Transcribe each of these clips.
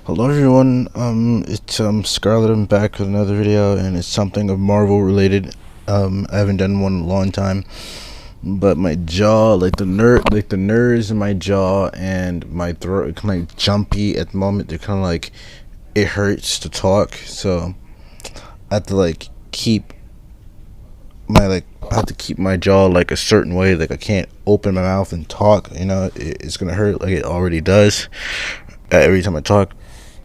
Hello everyone, it's Scarlett. I'm back with another video, and it's something of Marvel related. I haven't done one in a long time, but my jaw, like the nerves in my jaw and my throat, are kind of like jumpy at the moment. They're kind of like it hurts to talk, so I have to I have to keep my jaw like a certain way. Like I can't open my mouth and talk. It's gonna hurt like it already does every time I talk.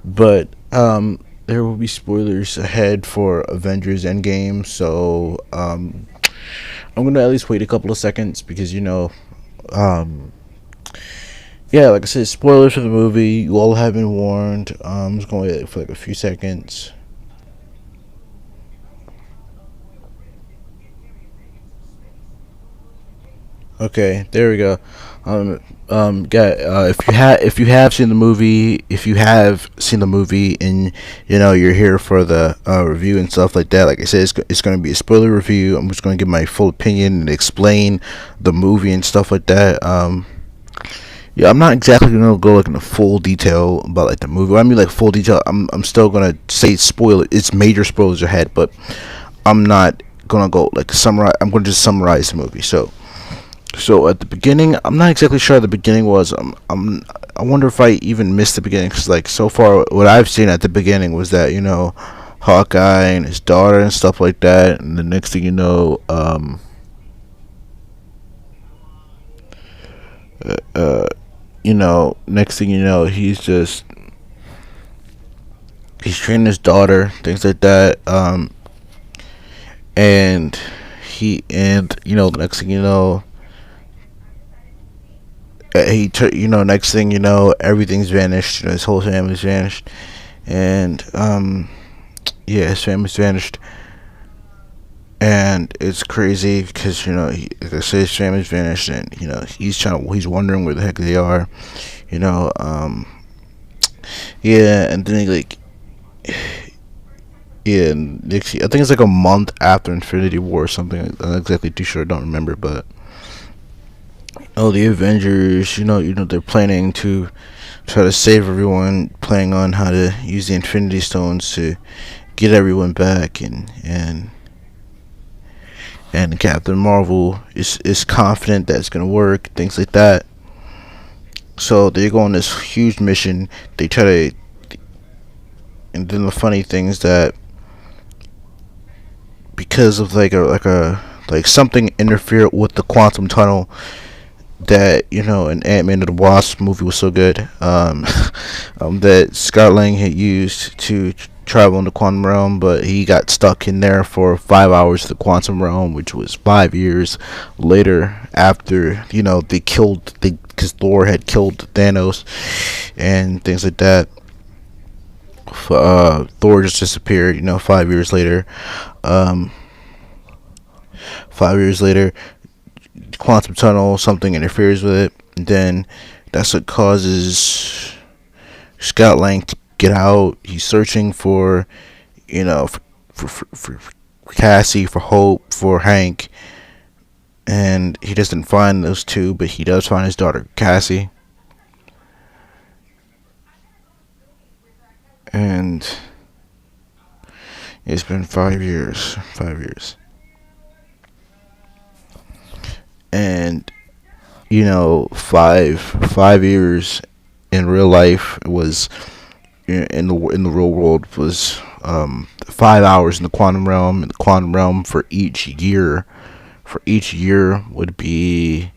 But there will be spoilers ahead for Avengers Endgame, so I'm gonna at least wait a couple of seconds because um, yeah, like I said, spoilers for the movie. You all have been warned. I'm just gonna wait for like a few seconds. Okay, there we go. If you have seen the movie, and you're here for the review and stuff like that. Like I said, it's going to be a spoiler review. I'm just going to give my full opinion and explain the movie and stuff like that. Yeah, I'm not exactly going to go like into full detail about like the movie. When I mean like full detail, I'm still going to say spoiler. It's major spoilers ahead, but I'm not going to go like summarize. I'm going to just summarize the movie. So at the beginning, I'm not exactly sure how the beginning was. I wonder if I even missed the beginning, because like so far what I've seen at the beginning was that Hawkeye and his daughter and stuff like that, and the next thing uh, uh next thing he's training his daughter, things like that, and next thing next thing everything's vanished. His whole family's vanished, and yeah, his family's vanished, and it's crazy because like I say, his family's vanished, and he's wondering where the heck they are, you know. Yeah, and then yeah, I think it's like a month after Infinity War or something. I'm not exactly too sure. I don't remember, but the Avengers, they're planning to try to save everyone, planning on how to use the Infinity Stones to get everyone back, and Captain Marvel is confident that it's gonna work, things like that. So they go on this huge mission. They try to, and then the funny thing is that because of like something interfered with the quantum tunnel that an Ant-Man and the Wasp movie was so good, that Scott Lang had used to travel in the quantum realm, but he got stuck in there for 5 hours of the quantum realm, which was 5 years later after because Thor had killed Thanos and things like that. Thor just disappeared. 5 years later. Um, 5 years later, quantum tunnel, something interferes with it, and then that's what causes Scott Lang to get out. He's searching for, for Cassie, for Hope, for Hank, and he doesn't find those two, but he does find his daughter Cassie, and it's been 5 years, 5 years, and 5 years in real life was in the real world was 5 hours in the quantum realm. In the quantum realm, for each year would be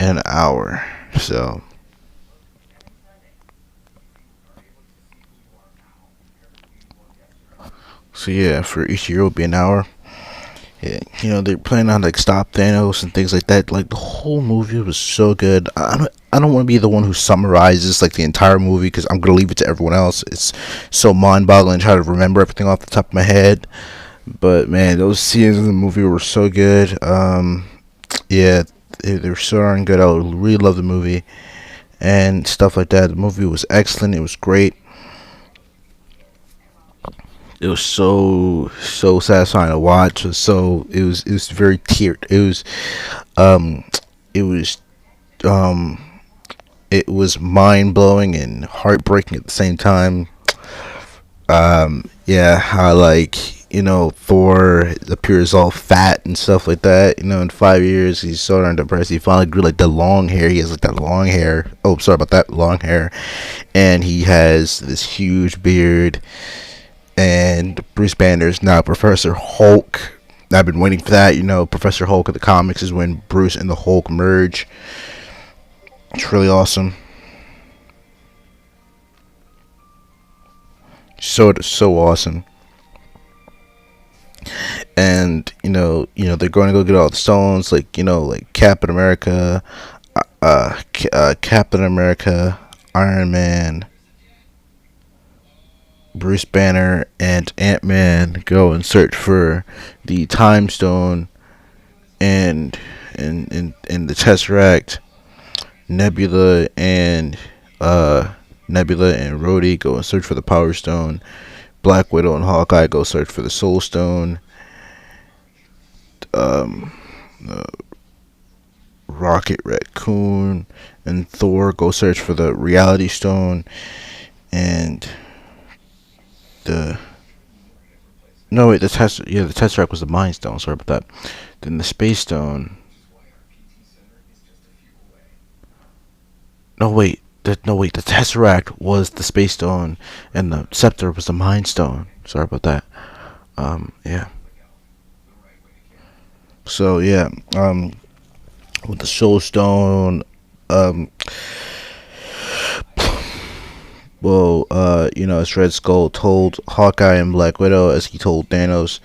an hour. So yeah, for each year would be an hour. Yeah, they're planning on like stop Thanos and things like that. Like the whole movie was so good. I don't want to be the one who summarizes like the entire movie, because I'm gonna leave it to everyone else. It's so mind-boggling to try to remember everything off the top of my head. But man, those scenes in the movie were so good. Yeah, they were so darn good. I really love the movie and stuff like that. The movie was excellent. It was great. It was so satisfying to watch. It was very tiered. Um it was um it was mind blowing and heartbreaking at the same time. Yeah, how like Thor appears all fat and stuff like that. In 5 years he's so darn depressed. He finally grew like the long hair. He has like that long hair. Oh, sorry about that long hair, and he has this huge beard. And Bruce Banner is now Professor Hulk. I've been waiting for that. Professor Hulk in the comics is when Bruce and the Hulk merge. It's really awesome. So awesome. And they're going to go get all the stones, like Captain America, Captain America, Iron Man, Bruce Banner, and Ant-Man go and search for the Time Stone and the Tesseract. Nebula and Rhodey go and search for the Power Stone. Black Widow and Hawkeye go search for the Soul Stone. Rocket Raccoon and Thor go search for the Reality Stone. And the no wait the Tesseract was the Mind Stone. Sorry about that. Then the Space Stone. The Tesseract was the Space Stone, and the Scepter was the Mind Stone. Sorry about that. Yeah. So yeah, with the Soul Stone, as Red Skull told Hawkeye and Black Widow, as he told Thanos,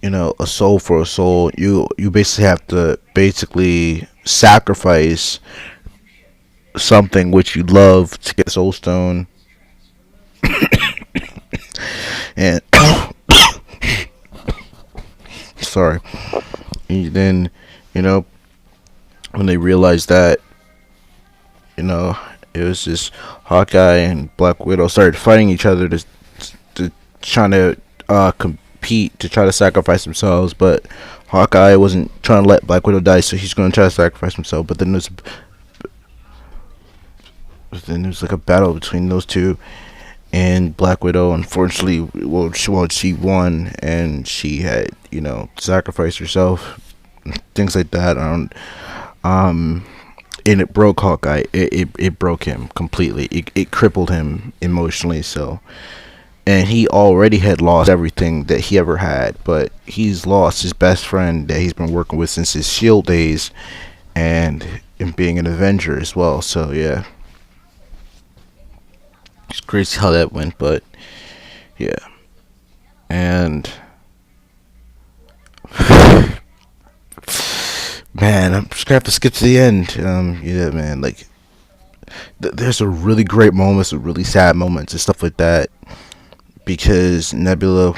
a soul for a soul. You basically have to sacrifice something which you love to get the Soul Stone. And sorry. And then when they realized that it was just Hawkeye and Black Widow started fighting each other to trying to compete, to try to sacrifice themselves. But Hawkeye wasn't trying to let Black Widow die, so he's going to try to sacrifice himself. But then there's like a battle between those two, and Black Widow, unfortunately, she won, and she had sacrificed herself, things like that. And it broke Hawkeye. It broke him completely. It crippled him emotionally. So, and he already had lost everything that he ever had, but he's lost his best friend that he's been working with since his Shield days, and being an Avenger as well. So yeah. It's crazy how that went, but yeah. And man, I'm just gonna have to skip to the end. Yeah, man. Like, there's a really great moments, some really sad moments, and stuff like that, because Nebula,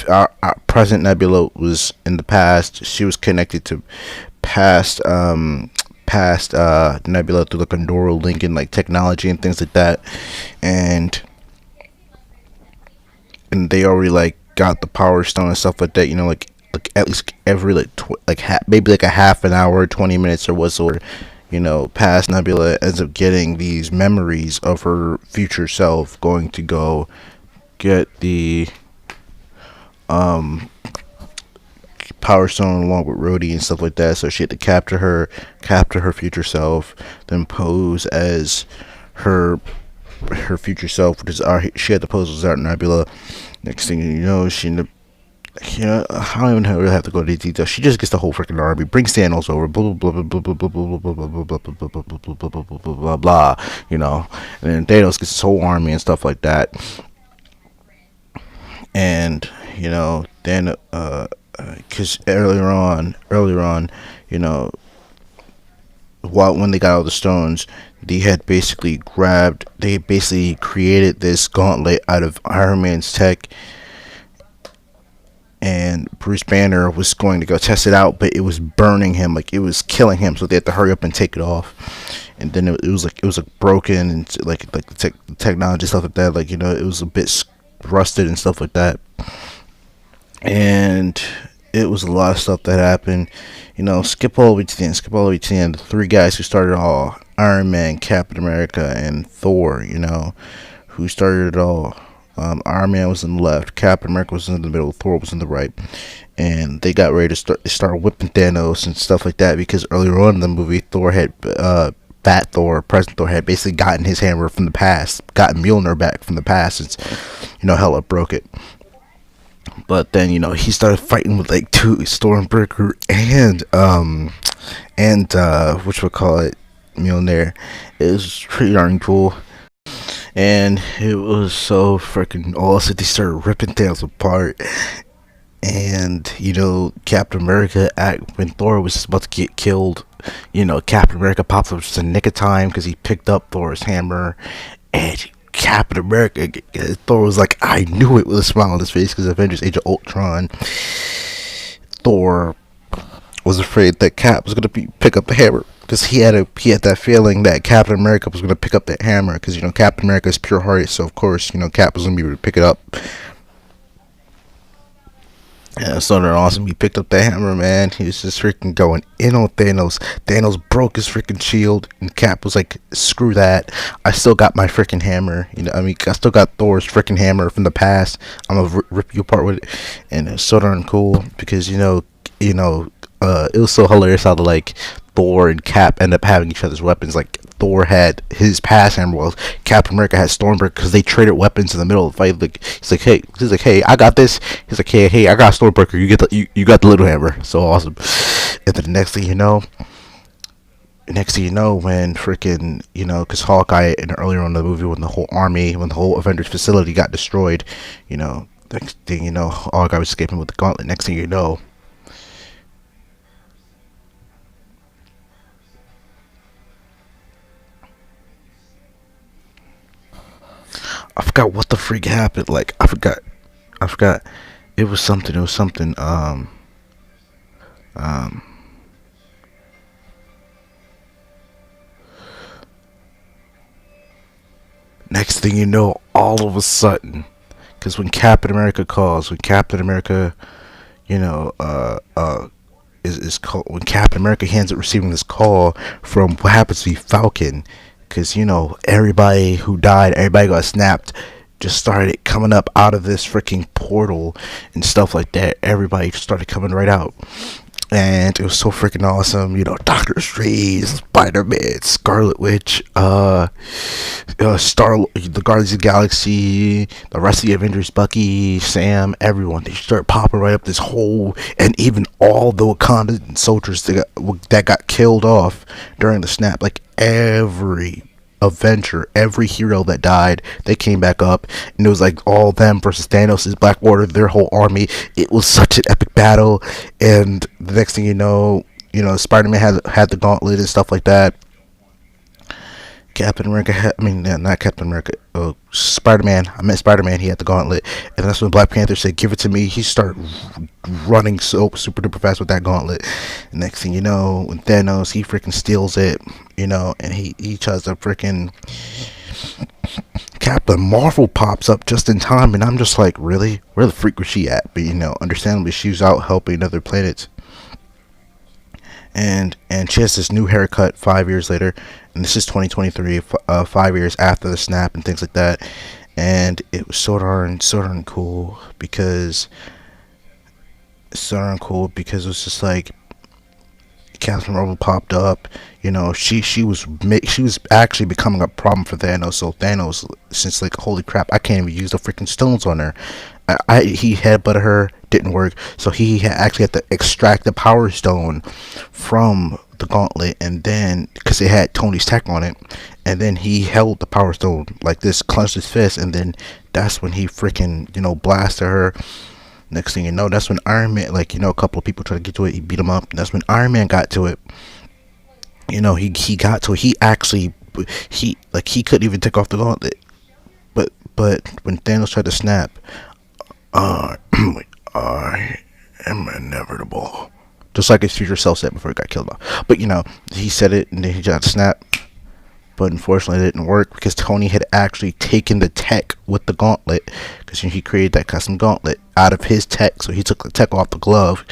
our present Nebula, was in the past. She was connected to past Nebula through like a neural link and like technology and things like that, and they already like got the Power Stone and stuff like that. Like at least every maybe like a half an hour, 20 minutes or whatsoever. Past Nebula ends up getting these memories of her future self, going to go get the Power Stone along with Rhodey and stuff like that. So she had to capture her future self, then pose as her future self, which is she had to pose as Art Nebula. Next thing you know, I don't even really have to go into detail. She just gets the whole freaking army, brings Thanos over, blah blah blah blah blah blah blah blah blah blah blah blah blah blah blah blah blah blah. And then Thanos gets his whole army and stuff like that. And then because earlier on, when they got all the stones, they basically created this gauntlet out of Iron Man's tech, and Bruce Banner was going to go test it out, but it was burning him, like it was killing him, so they had to hurry up and take it off. And then it was broken, and like the technology stuff like that, it was a bit rusted and stuff like that. And it was a lot of stuff that happened. Skip all the way to the end. The three guys who started all Iron Man, Captain America, and Thor. Who started it all. Iron Man was in the left, Captain America was in the middle, Thor was in the right, and they got ready to start whipping Thanos and stuff like that because earlier on in the movie, Thor had Fat Thor, President Thor had basically gotten his hammer from the past, gotten Mjolnir back from the past since Hela broke it. But then he started fighting with like two Stormbreaker and which we call it Mjolnir. It was pretty darn cool. And it was so freaking awesome. They started ripping Thanos apart. And, Captain America, when Thor was about to get killed, Captain America pops up just in the nick of time because he picked up Thor's hammer. And Captain America, Thor was like, I knew it, with a smile on his face, because Avengers Age of Ultron, Thor was afraid that Cap was going to pick up the hammer. Because he had that feeling that Captain America was going to pick up that hammer. Because, Captain America is pure hearted. So, of course, Cap was going to be able to pick it up. And it's so awesome. He picked up the hammer, man. He was just freaking going in on Thanos. Thanos broke his freaking shield. And Cap was like, screw that. I still got my freaking hammer. I still got Thor's freaking hammer from the past. I'm going to rip you apart with it. And it's so darn cool. Because, it was so hilarious how like Thor and Cap end up having each other's weapons. Like Thor had his past hammer, while Captain America had Stormbreaker, because they traded weapons in the middle of the fight. Like he's like, hey, I got this. He's like, hey, I got Stormbreaker. You get you got the little hammer. So awesome. And then the next thing you know, when freaking because Hawkeye, and earlier on in the movie, when the whole Avengers facility got destroyed, next thing Hawkeye was escaping with the gauntlet. Next thing you know, I forgot what the freak happened. Like I forgot. It was something. Um. Next thing you know, all of a sudden, because when Captain America calls, when Captain America, you know, is called, when Captain America hands it receiving this call from what happens to be Falcon, because everybody who died, everybody got snapped, just started coming up out of this freaking portal and stuff like that. Everybody just started coming right out. And it was so freaking awesome. Doctor Strange, Spider-Man, Scarlet Witch, the Guardians of the Galaxy, the rest of the Avengers, Bucky, Sam, everyone. They start popping right up this hole, and even all the Wakandan soldiers that got killed off during the snap. Like every Avenger, every hero that died, they came back up, and it was like all them versus Thanos' Blackwater, their whole army. It was such an epic battle, and the next thing Spider-Man had the gauntlet and stuff like that. Captain America not Captain America, Spider-Man, I meant Spider-Man, he had the gauntlet, and that's when Black Panther said, give it to me. He started running so super duper fast with that gauntlet, and next thing when Thanos, he freaking steals it, and he tries to freaking Captain Marvel pops up just in time, and I'm just like, really? Where the freak was she at? But understandably, she was out helping other planets. And she has this new haircut 5 years later, and this is 2023, 5 years after the snap and things like that. And it was so darn cool because it was just like Captain Marvel popped up. She was actually becoming a problem for Thanos. So Thanos, since like, holy crap, I can't even use the freaking stones on her. He headbutted her, didn't work, so he actually had to extract the Power Stone from the gauntlet, and then, because it had Tony's tech on it, and then he held the Power Stone like this, clenched his fist, and then that's when he freaking, blasted her. Next thing you know, that's when Iron Man, like, a couple of people tried to get to it, he beat him up, and that's when Iron Man got to it. He got to it, he couldn't even take off the gauntlet, but when Thanos tried to snap, I am inevitable. Just like his future self said before he got killed off. But he said it, and then he got snapped. But unfortunately, it didn't work because Tony had actually taken the tech with the gauntlet, because he created that custom gauntlet out of his tech. So he took the tech off the glove,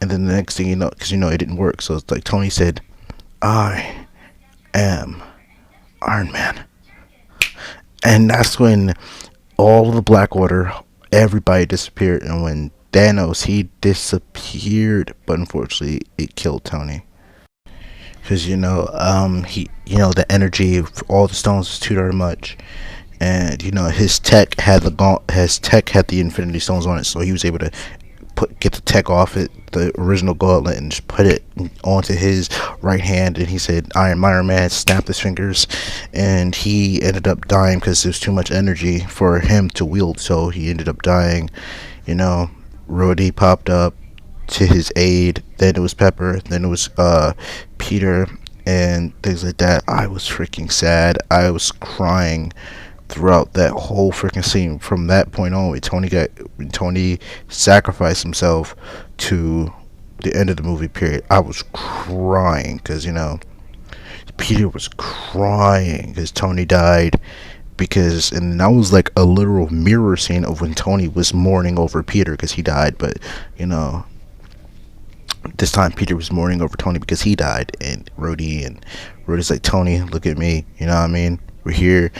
and then the next thing because it didn't work. So it's like Tony said, I am Iron Man. And that's when all of the Black Order, everybody disappeared. And when Thanos, he disappeared, but unfortunately, it killed Tony. Because the energy of all the stones was too darn much, and his tech had the Infinity Stones on it, so he was able to get the tech off it, the original gauntlet, and just put it onto his right hand. And he said, "I am Iron Man." Snapped his fingers, and he ended up dying because there was too much energy for him to wield. So he ended up dying. You know, Rhodey popped up to his aid. Then it was Pepper. Then it was Peter and things like that. I was freaking sad. I was crying throughout that whole freaking scene. From that point on, when Tony sacrificed himself to the end of the movie period, I was crying because Peter was crying because Tony died. And that was like a literal mirror scene of when Tony was mourning over Peter because he died. But this time Peter was mourning over Tony because he died. And Rhodey's like, "Tony, look at me, you know what I mean, we're here."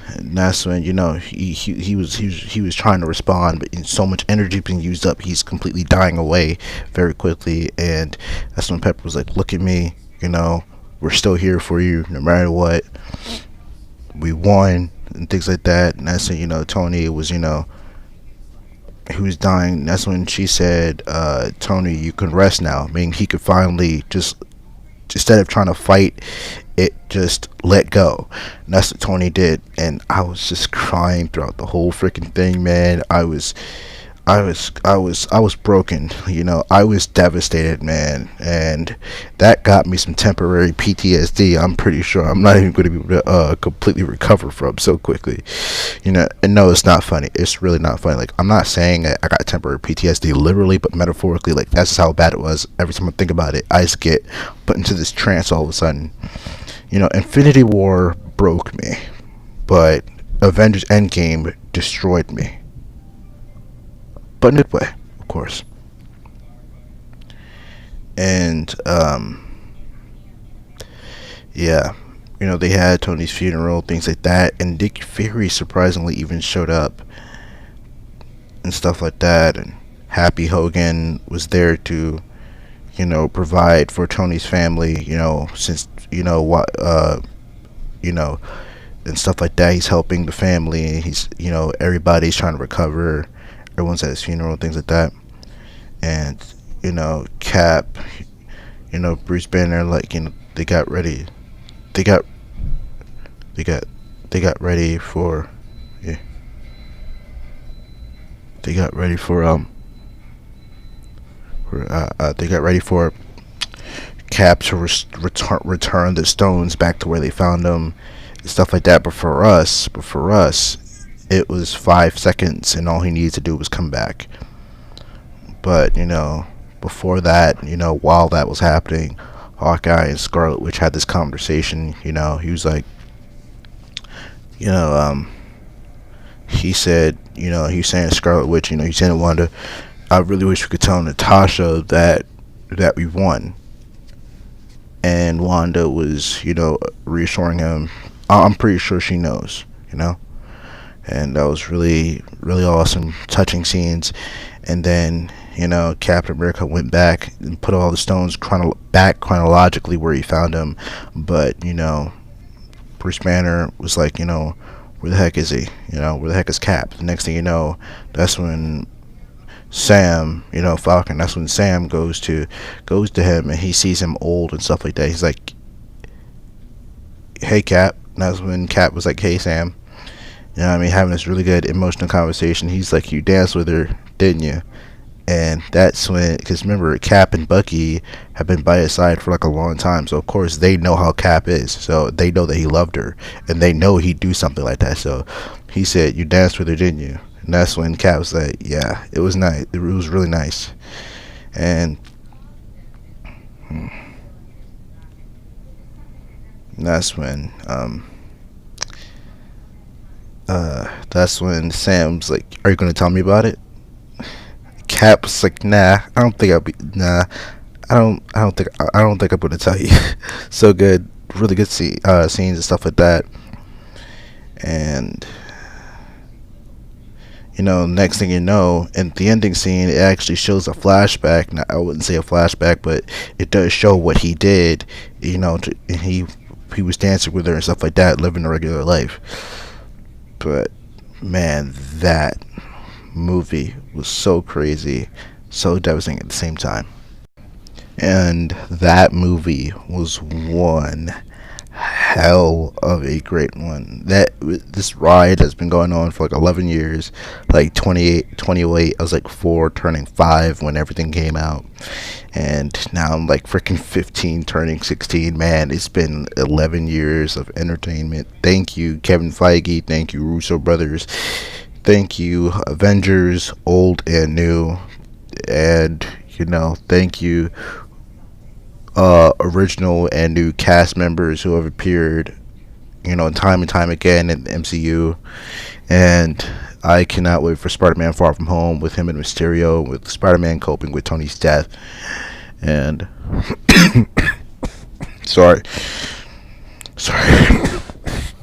And that's when he was trying to respond, but so much energy being used up, he's completely dying away very quickly. And that's when Pepper was like, "Look at me, we're still here for you no matter what. We won," and things like that. And that's when Tony was he was dying. That's when she said, "Tony, you can rest now," meaning he could finally just, instead of trying to fight it, just let go. And that's what Tony did. And I was just crying throughout the whole freaking thing, man. I was broken. I was devastated, man. And that got me some temporary PTSD. I'm pretty sure I'm not even going to be able to completely recover from so quickly. And no, it's not funny. It's really not funny. Like, I'm not saying I got temporary PTSD literally, but metaphorically, like, that's how bad it was. Every time I think about it, I just get put into this trance all of a sudden. Infinity War broke me, but Avengers Endgame destroyed me. But in a good way, of course. And yeah, they had Tony's funeral, things like that, and Nick Fury surprisingly even showed up and stuff like that. And Happy Hogan was there to provide for Tony's family, since what and stuff like that. He's helping the family. He's everybody's trying to recover. Everyone's at his funeral, things like that. And Cap, Bruce Banner, like, they got ready. They got ready for, yeah. They got ready for Cap to return the stones back to where they found them, and stuff like that. But for us, it was 5 seconds, and all he needed to do was come back. But before that, while that was happening, Hawkeye and Scarlet Witch had this conversation. He was like, he said, he was saying to Scarlet Witch, he said to Wanda, "I really wish we could tell Natasha that we won." And Wanda was, reassuring him. I'm pretty sure she knows, And that was really, really awesome, touching scenes. And then, Captain America went back and put all the stones back chronologically where he found them. But, Bruce Banner was like, where the heck is he? Where the heck is Cap? The next thing you know, that's when Sam, Falcon, that's when Sam goes to him, and he sees him old and stuff like that. He's like, "Hey, Cap." And that's when Cap was like, "Hey, Sam." Having this really good emotional conversation. He's like, "You danced with her, didn't you?" And that's when, because remember, Cap and Bucky have been by his side for like a long time, so of course they know how Cap is, so they know that he loved her, and they know he'd do something like that. So he said, "You danced with her, didn't you?" And that's when Cap was like, "Yeah, it was nice. It was really nice." And that's when Sam's like, "Are you gonna tell me about it?" Cap's like, "Nah, I don't think I'll be. Nah, I don't think I'm gonna tell you. So good, really good scenes and stuff like that. And next thing you know, in the ending scene, it actually shows a flashback. Now, I wouldn't say a flashback, but it does show what he did. And he was dancing with her and stuff like that, living a regular life. But man, that movie was so crazy, so devastating at the same time. And that movie was one hell of a great one. This ride has been going on for like 11 years. Like 2008, I was like 4 turning 5 when everything came out, and now I'm like freaking 15 turning 16. Man, it's been 11 years of entertainment. Thank you, Kevin Feige. Thank you, Russo brothers. Thank you, Avengers, old and new. And thank you, original and new cast members who have appeared, time and time again in the MCU. And I cannot wait for Spider-Man Far From Home with him and Mysterio, with Spider-Man coping with Tony's death. And sorry,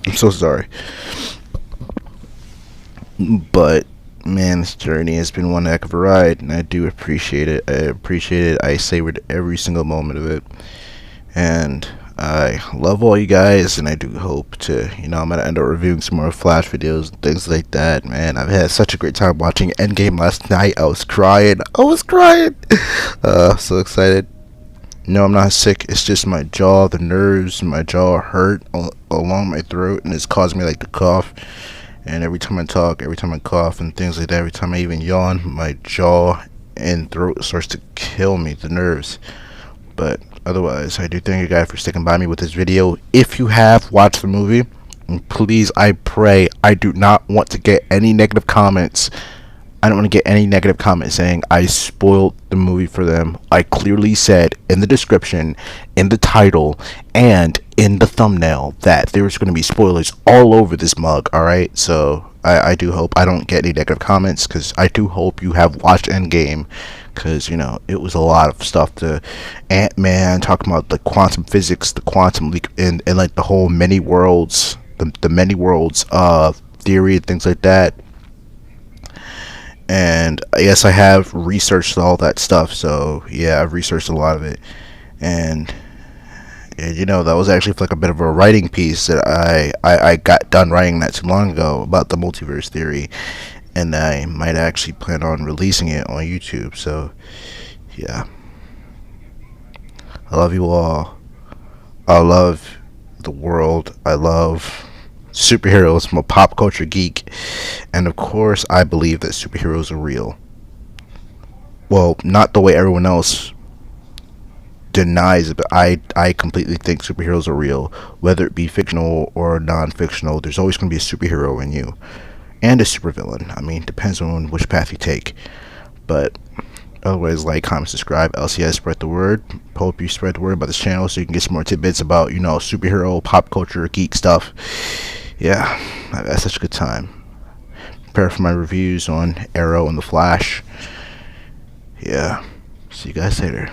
I'm so sorry. But man, this journey has been one heck of a ride, and I do appreciate it. I savored every single moment of it, and I love all you guys. And I do hope to, I'm gonna end up reviewing some more Flash videos and things like that. Man, I've had such a great time watching Endgame last night. I was crying. So excited. No, I'm not sick. It's just my jaw, the nerves, my jaw hurt along my throat, and it's causing me like to cough. And every time I talk, every time I cough and things like that, every time I even yawn, my jaw and throat starts to kill me, the nerves. But otherwise, I do thank you guys for sticking by me with this video. If you have watched the movie, please, I pray, I do not want to get any negative comments. I don't want to get any negative comments saying I spoiled the movie for them. I clearly said in the description, in the title, and in the thumbnail that there's going to be spoilers all over this mug, alright? So I do hope I don't get any negative comments, because I do hope you have watched Endgame, because it was a lot of stuff. The Ant-Man talking about the quantum physics, the quantum leak, and like the whole many worlds, the many worlds theory and things like that. And yes, I have researched all that stuff, so yeah, I've researched a lot of it. And that was actually like a bit of a writing piece that I got done writing not too long ago about the multiverse theory, and I might actually plan on releasing it on YouTube. So yeah, I love you all. I love the world. I love superheroes. I'm a pop culture geek, and of course I believe that superheroes are real. Well, not the way everyone else denies it, but I completely think superheroes are real. Whether it be fictional or non-fictional, there's always going to be a superhero in you, and a supervillain. I mean, depends on which path you take. But otherwise, like, comment, subscribe, LCS, spread the word. Hope you spread the word about this channel so you can get some more tidbits about superhero, pop culture, geek stuff. Yeah, I've had such a good time. Prepare for my reviews on Arrow and the Flash. Yeah, see you guys later.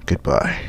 Goodbye.